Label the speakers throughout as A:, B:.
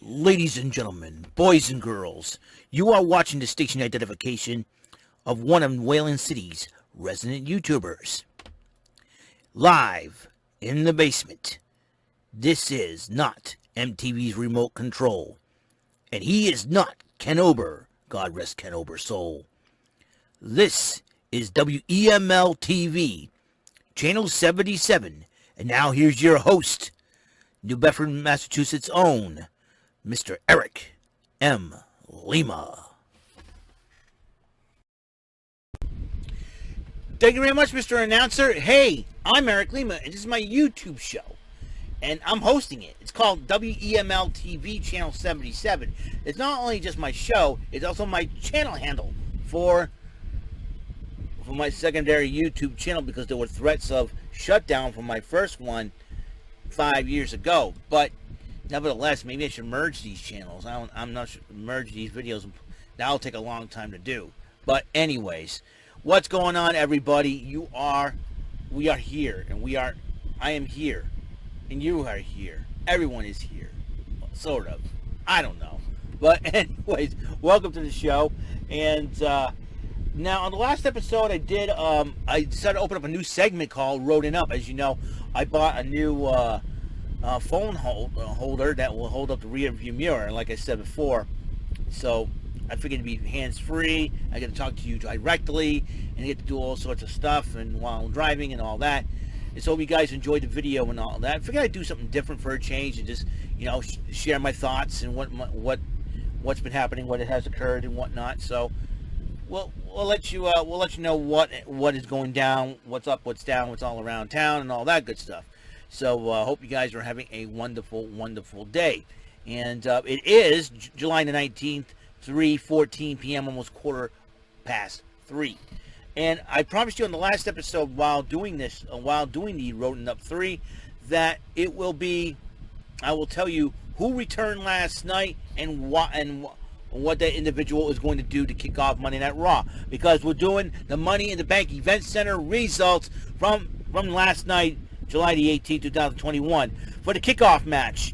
A: Ladies and gentlemen, boys and girls, you are watching the station identification of one of Wayland City's resident YouTubers. Live in the basement. This is not MTV's remote control. And he is not Ken Ober. God rest Ken Ober's soul. This is WEML-TV, Channel 77. And now here's your host, New Bedford, Massachusetts' own, Mr. Eric M. Lima. Thank you very much, Mr. Announcer. Hey, I'm Eric Lima, and this is my YouTube show, and I'm hosting it. It's called WEML-TV Channel 77. It's not only just my show, it's also my channel handle for my secondary YouTube channel, because there were threats of shutdown from my first one 5 years ago. But nevertheless, maybe I should merge these channels. I'm not sure, merge these videos. That'll take a long time to do. But anyways, what's going on, everybody? We are here, and I am here, and you are here. Everyone is here, sort of. I don't know. But anyways, welcome to the show. And now, on the last episode I did, I decided to open up a new segment called Roading Up. As you know, I bought a new phone holder that will hold up the rear view mirror, like I said before. So I figured it'd be hands-free. I get to talk to you directly, and I get to do all sorts of stuff, and while I'm driving and all that. And so hope you guys enjoyed the video and all that. I figured I'd do something different for a change, and just, you know, share my thoughts and what's been happening, what has occurred, and whatnot. So we'll let you know what is going down, what's up, what's down, what's all around town, and all that good stuff. So hope you guys are having a wonderful, wonderful day. And it is July the 19th, 3:14 p.m., almost 3:15. And I promised you on the last episode, while doing the Roading Up 3, that it will be, I will tell you who returned last night and what that individual is going to do to kick off Monday Night Raw, because we're doing the Money in the Bank Event Center results from last night, July the 18th, 2021, for the kickoff match.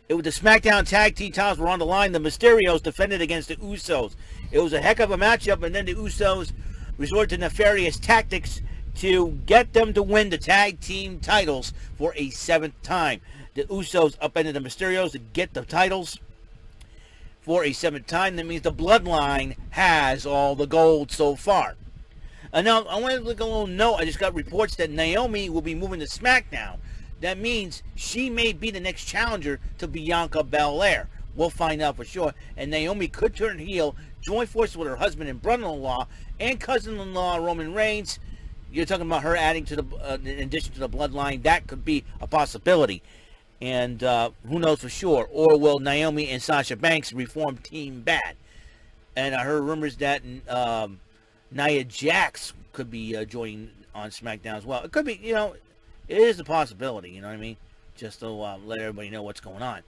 A: It was the SmackDown Tag Team titles were on the line. The Mysterios defended against the Usos. It was a heck of a matchup, and then the Usos resorted to nefarious tactics to get them to win the tag team titles for a 7th time. The Usos upended the Mysterios to get the titles for a 7th time. That means the Bloodline has all the gold so far. And now, I want to look a little note. I just got reports that Naomi will be moving to SmackDown. That means she may be the next challenger to Bianca Belair. We'll find out for sure. And Naomi could turn heel, join forces with her husband and brother-in-law and cousin-in-law Roman Reigns. You're talking about her adding to in addition to the Bloodline. That could be a possibility. And who knows for sure. Or will Naomi and Sasha Banks reform Team Bad? And I heard rumors that Nia Jax could be joining on SmackDown as well. It could be, you know, it is a possibility, you know what I mean? Just to let everybody know what's going on.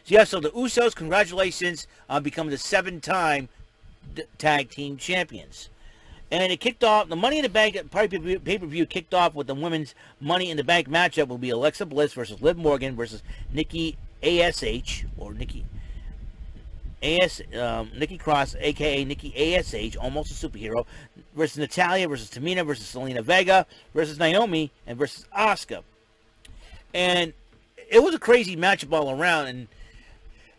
A: So the Usos, congratulations on becoming the 7-time tag team champions. And it kicked off, the Money in the Bank pay-per-view kicked off with the women's Money in the Bank matchup. Will be Alexa Bliss versus Liv Morgan versus Nikki ASH, or Nikki Cross, aka Nikki ASH, almost a superhero, versus Natalya versus Tamina versus Selena Vega versus Naomi and versus Asuka. And it was a crazy matchup all around,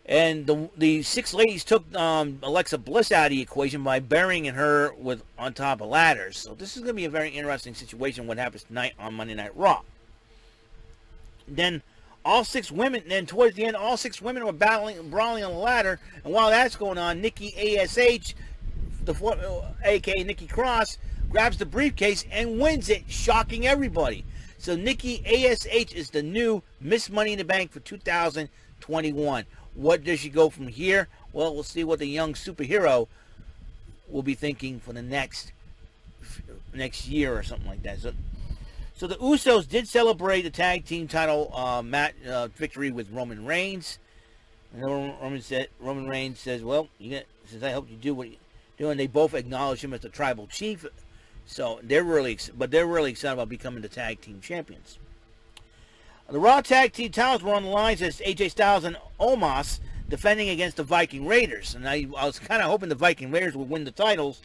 A: and the 6 ladies took Alexa Bliss out of the equation by burying her on top of ladders. So this is going to be a very interesting situation, what happens tonight on Monday Night Raw. Then all 6 women, then towards the end, all 6 women were brawling on the ladder. And while that's going on, Nikki ASH, aka Nikki Cross, grabs the briefcase and wins it, shocking everybody. So Nikki ASH is the new Miss Money in the Bank for 2021. What does she go from here? Well, we'll see what the young superhero will be thinking for the next year or something like that. So the Usos did celebrate the tag team title victory with Roman Reigns. And Roman Reigns says, well, since I helped you do what you're doing, they both acknowledge him as the tribal chief. So they're really excited about becoming the tag team champions. The Raw Tag Team titles were on the line as AJ Styles and Omos defending against the Viking Raiders. And I was kind of hoping the Viking Raiders would win the titles,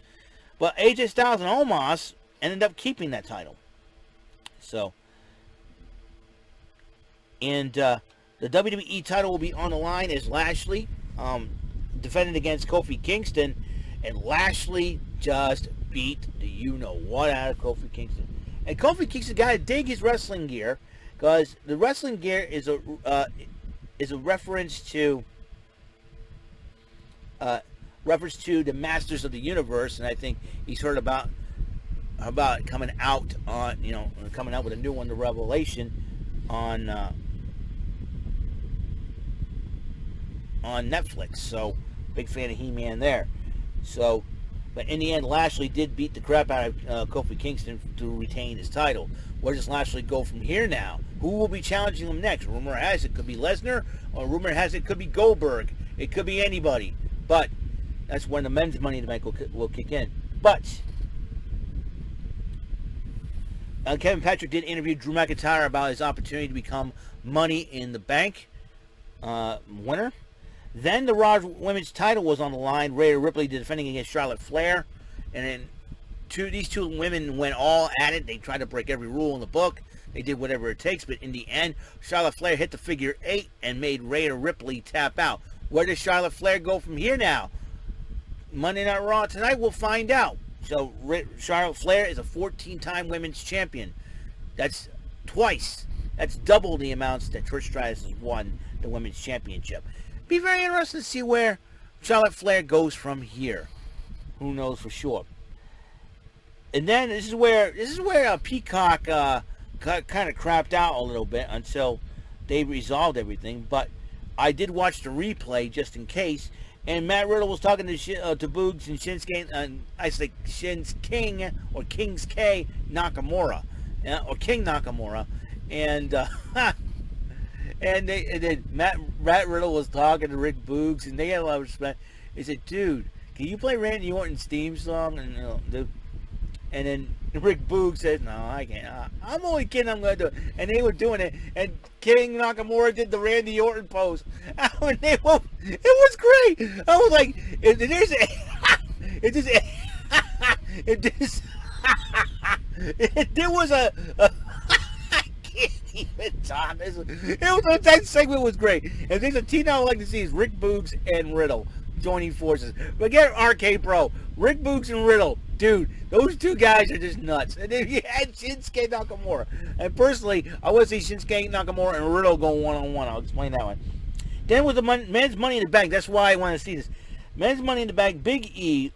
A: but AJ Styles and Omos ended up keeping that title. So, and the WWE title will be on the line as Lashley defended against Kofi Kingston, and Lashley just beat the you-know-what out of Kofi Kingston. And Kofi Kingston got to dig his wrestling gear, because the wrestling gear is a reference to the Masters of the Universe, and I think he's heard about coming out with a new one, the Revelation, on Netflix. So, big fan of He-Man there. So, but in the end, Lashley did beat the crap out of Kofi Kingston to retain his title. Where does Lashley go from here now? Who will be challenging him next? Rumor has it could be Lesnar, or rumor has it could be Goldberg. It could be anybody. But that's when the men's Money in the Bank will kick in. But Kevin Patrick did interview Drew McIntyre about his opportunity to become Money in the Bank winner. Then the Raw Women's title was on the line. Rhea Ripley defending against Charlotte Flair. And then these two women went all at it. They tried to break every rule in the book. They did whatever it takes. But in the end, Charlotte Flair hit the figure 8 and made Rhea Ripley tap out. Where does Charlotte Flair go from here now? Monday Night Raw tonight, we'll find out. So Charlotte Flair is a 14-time women's champion. That's twice. That's double the amounts that Trish Stratus has won the women's championship. Be very interesting to see where Charlotte Flair goes from here. Who knows for sure. And then this is where Peacock kind of crapped out a little bit until they resolved everything. But I did watch the replay just in case. And Matt Riddle was talking to Boogs and Shinsuke, Shin's King, or King's K Nakamura, or King Nakamura, and then Matt Riddle was talking to Rick Boogs, and they had a lot of respect. He said, "Dude, can you play Randy Orton's theme song?" And then Rick Boogs said, "No, I can't. I'm only kidding. I'm going to do it." And they were doing it. And King Nakamura did the Randy Orton pose. And it was great. I was like, there was a I can't even talk. It was that segment was great. If there's a team I would like to see is Rick Boogs and Riddle joining forces. But get RK Bro, Rick Boogs and Riddle. Dude, those two guys are just nuts. And then you had Shinsuke Nakamura. And personally, I want to see Shinsuke Nakamura and Riddle go one-on-one. I'll explain that one. Then with the men's Money in the Bank, that's why I want to see this. Men's Money in the Bank, Big E,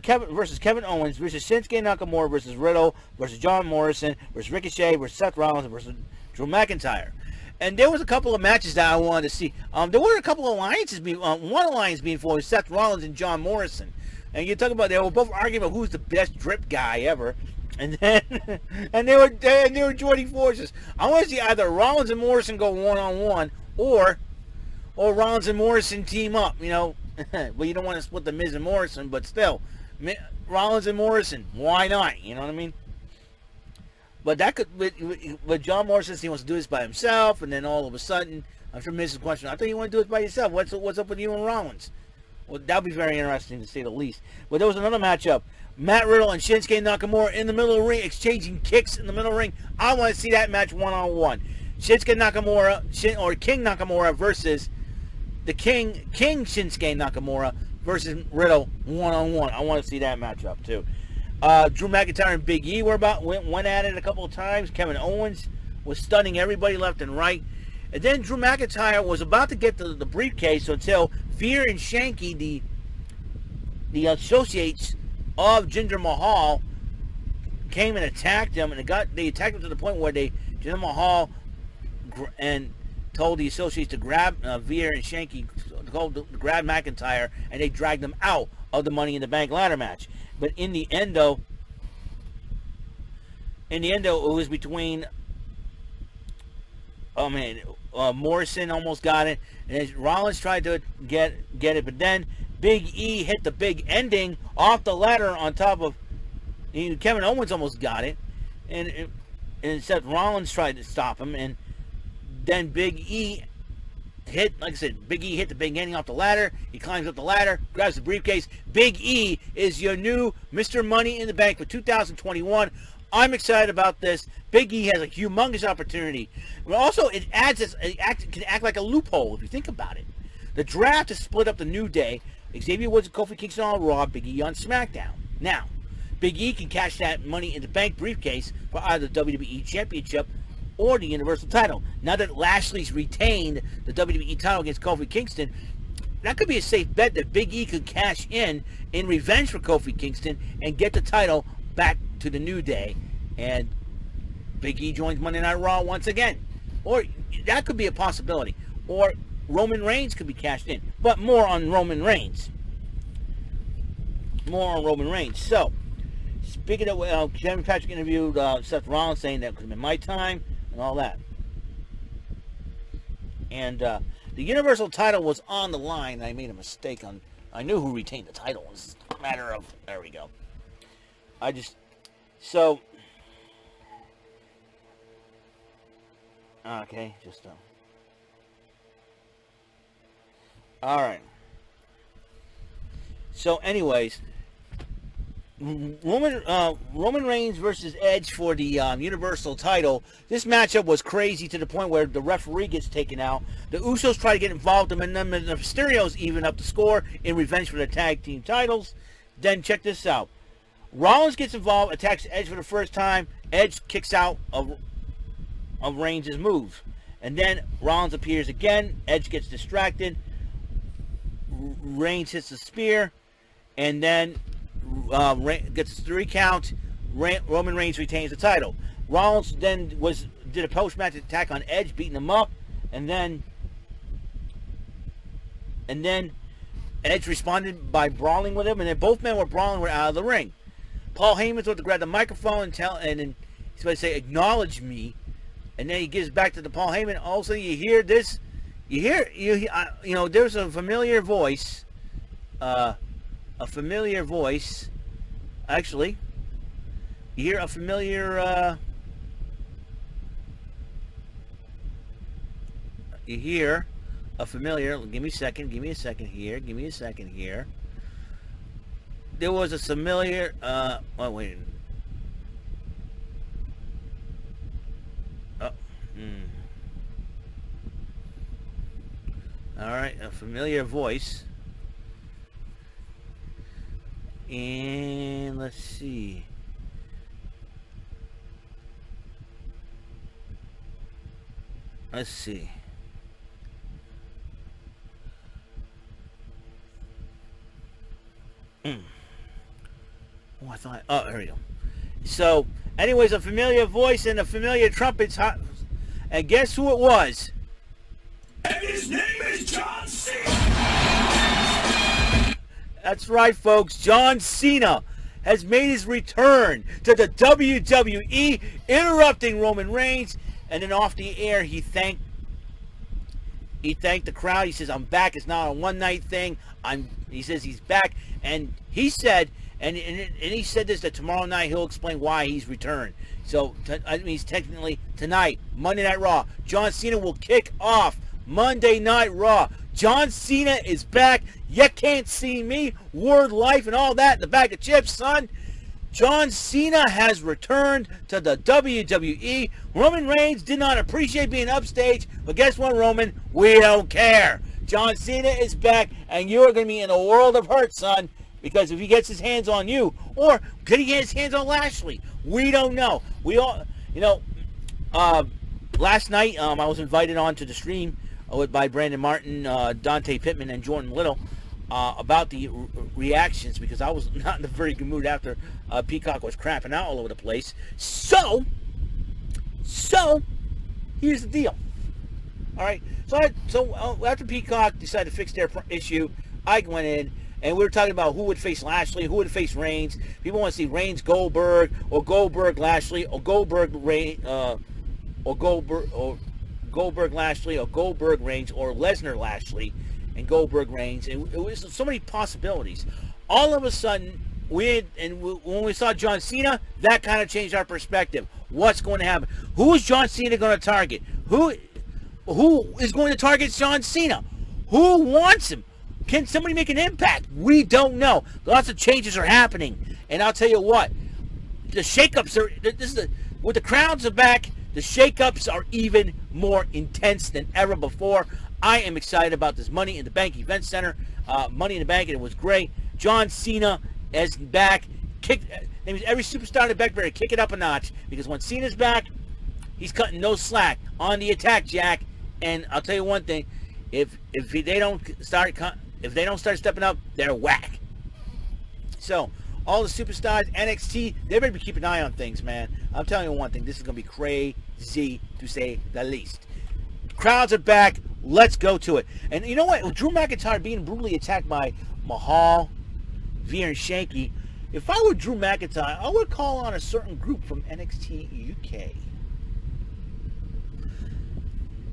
A: Kevin versus Kevin Owens versus Shinsuke Nakamura versus Riddle versus John Morrison versus Ricochet versus Seth Rollins versus Drew McIntyre. And there was a couple of matches that I wanted to see. There were a couple of alliances one alliance being formed, Seth Rollins and John Morrison. And you talk about, they were both arguing about who's the best drip guy ever. And then and they were joining forces. I want to see either Rollins and Morrison go one-on-one, or Rollins and Morrison team up, Well, you don't want to split the Miz and Morrison, but still, Rollins and Morrison, why not? You know what I mean? But that could, but John Morrison, he wants to do this by himself, and then all of a sudden, I'm sure Mrs. Question, I thought you want to do it by yourself. What's up with you and Rollins? Well, that'll be very interesting to say the least. But there was another matchup. Nakamura and Shinsuke Nakamura in the middle of the ring, exchanging kicks in the middle of the ring. I want to see that match one-on-one. Shinsuke Nakamura, or King Nakamura versus the King Shinsuke Nakamura versus Riddle one-on-one. I want to see that matchup too. Drew McIntyre and Big E went at it a couple of times. Kevin Owens was stunning everybody left and right. And then Drew McIntyre was about to get the briefcase until Veer and Shanky, the associates of Jinder Mahal, came and attacked him, and they attacked him to the point where Jinder Mahal and told the associates to grab Veer and Shanky, to grab McIntyre, and they dragged them out of the Money in the Bank ladder match. But in the end, though, it was between, Morrison almost got it, and then Rollins tried to get it, but then Big E hit the big ending off the ladder on top of, Kevin Owens almost got it, and Seth Rollins tried to stop him, and Then Big E hit the beginning off the ladder. He climbs up the ladder, grabs the briefcase. Big E is your new Mr. Money in the Bank for 2021. I'm excited about this. Big E has a humongous opportunity. But also, it can act like a loophole if you think about it. The draft has split up the New Day. Xavier Woods and Kofi Kingston on Raw, Big E on SmackDown. Now, Big E can cash that Money in the Bank briefcase for either the WWE Championship or the Universal title. Now that Lashley's retained the WWE title against Kofi Kingston, that could be a safe bet that Big E could cash in revenge for Kofi Kingston and get the title back to the New Day, and Big E joins Monday Night Raw once again. Or that could be a possibility. Or Roman Reigns could be cashed in. But more on Roman Reigns. So, speaking of, Kevin Patrick interviewed Seth Rollins saying that it could have been my time and all that. And the Universal title was on the line. I made a mistake on... I knew who retained the title. It's a matter of... There we go. Okay, alright. So, anyways, Roman Reigns versus Edge for the Universal title. This matchup was crazy to the point where the referee gets taken out. The Usos try to get involved, and then the Mysterios even up the score in revenge for the tag team titles. Then check this out. Rollins gets involved, attacks Edge for the first time. Edge kicks out of Reigns' move. And then Rollins appears again. Edge gets distracted. Reigns hits the spear. And then gets a 3 count. Roman Reigns retains the title. Rollins then did a post-match attack on Edge, beating him up. And then Edge responded by brawling with him. And then both men were brawling out of the ring. Paul Heyman's about to grab the microphone and then he's about to say, "Acknowledge me," and then he gives back to the Paul Heyman. Also, you hear this, there's a familiar voice, Actually, you hear a familiar, Give me a second here. There was a familiar, wait. Alright, a familiar voice. And let's see. Here we go. So, anyways, a familiar voice and a familiar trumpets. And guess who it was?
B: And his name is John Cena.
A: That's right, folks. John Cena has made his return to the WWE, interrupting Roman Reigns. And then off the air, he thanked the crowd. He says, "I'm back. It's not a one-night thing. He says he's back." And he said, and he said this, that tomorrow night he'll explain why he's returned. So, he's technically tonight, Monday Night Raw. John Cena will kick off Monday Night Raw. John Cena is back. You can't see me. Word life and all that in the bag of chips, son. John Cena has returned to the WWE. Roman Reigns did not appreciate being upstage, but guess what, Roman? We don't care. John Cena is back, and you're going to be in a world of hurt, son, because if he gets his hands on you, or could he get his hands on Lashley? We don't know. We all, last night I was invited onto the stream by Brandon Martin, Dante Pittman, and Jordan Little about the reactions, because I was not in a very good mood after Peacock was crapping out all over the place. So here's the deal. All right. So after Peacock decided to fix their issue, I went in and we were talking about who would face Lashley, who would face Reigns. People want to see Reigns Goldberg, or Goldberg Lashley, or Goldberg Lashley, or Goldberg Reigns, or Lesnar Lashley and Goldberg Reigns. And it was so many possibilities. All of a sudden, when we saw John Cena, that kind of changed our perspective. What's going to happen? Who is John Cena going to target? Who is going to target John Cena? Who wants him? Can somebody make an impact? We don't know. Lots of changes are happening. And I'll tell you what, the shakeups are, with the crowds are back, the shakeups are even more intense than ever before. I am excited about this Money in the Bank Event Center. Money in the Bank, and it was great. John Cena is back. Every superstar in the back better kick it up a notch, because when Cena's back, he's cutting no slack on the attack, Jack. And I'll tell you one thing: if they don't start stepping up, they're whack. So all the superstars, NXT, they better be keeping an eye on things, man. I'm telling you one thing: this is gonna be crazy, to say the least. Crowds are back. Let's go to it. And you know what? With Drew McIntyre being brutally attacked by Mahal, Veer, and Shanky, if I were Drew McIntyre, I would call on a certain group from NXT UK.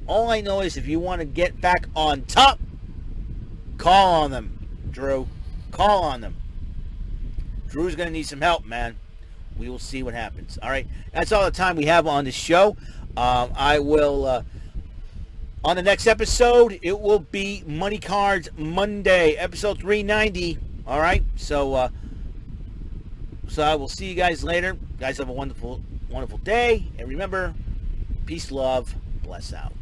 A: All I know is if you want to get back on top, call on them, Drew. Call on them. Drew's going to need some help, man. We will see what happens. All right. That's all the time we have on this show. I will... on the next episode, it will be Money Cards Monday, episode 390. All right, so I will see you guys later. You guys have a wonderful, wonderful day, and remember, peace, love, bless out.